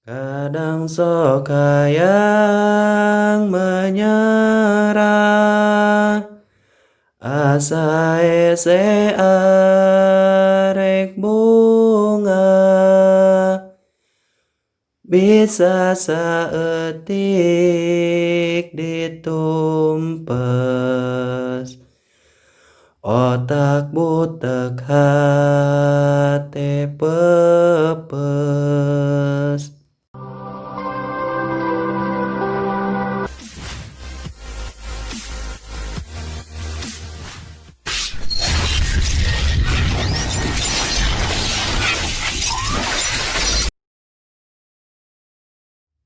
Kadang sok yang menyerah, asa ese arek bunga, bisa saeutik ditumpes, otak butek hate pepes.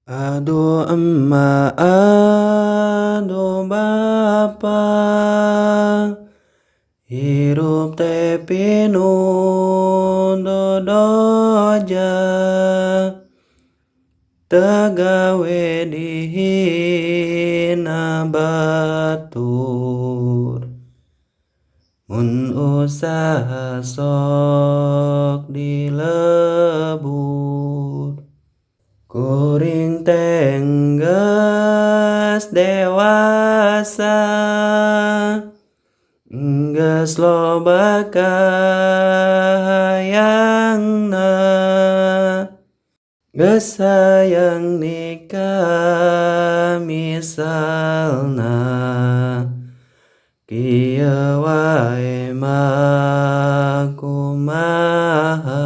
Aduh emak, aduh bapak, hirup teh pinu dodoja, tegawe dihina batur, mun usaha sok dilebur. Kuring tenggas dewasa, geus loba kahayangna, geus hayang nikah misalna, kieu wae mah kumaha.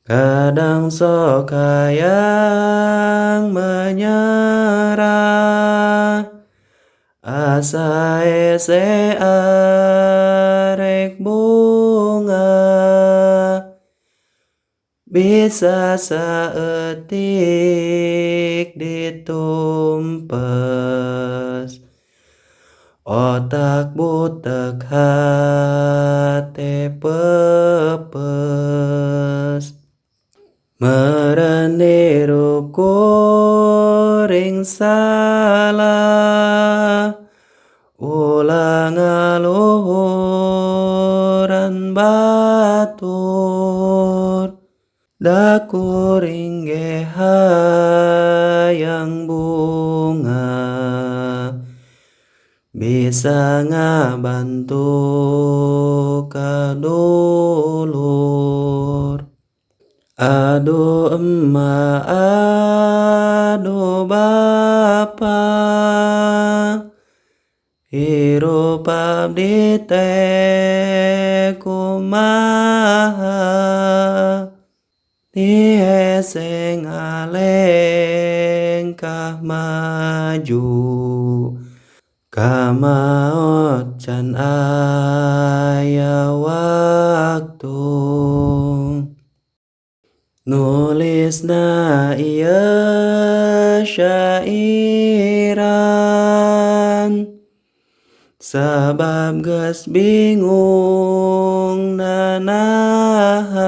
Kadang sok yang menyerah, asa ese arek bunga, bisa saeutik ditumpes, otak butek hate pepes. Meureun hirup kuring salah, ulah ngaluhuran batur, da kuring ge hayang bunga, bisa ngabantu kadulur. Aduh emak, aduh bapak, hirup abdi teh kumaha, dihese ngalengkah maju, kamaot can aya waktu. Nulisna ieu syairan, sabab geus bingung nanahan,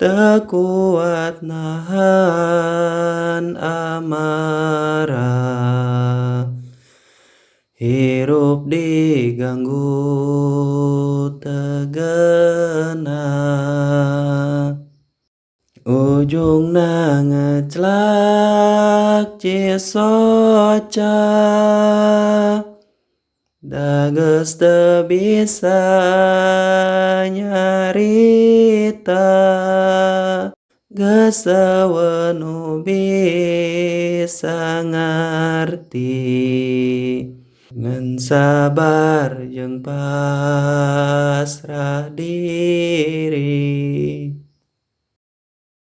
teu kuat nahan amarah, hirup diganggu teu geunah, ujungna ngeclak Cisoca, da geus teu bisa nyarita, geus eueuh nu bisa ngarti, ngan sabar jeung pasrah.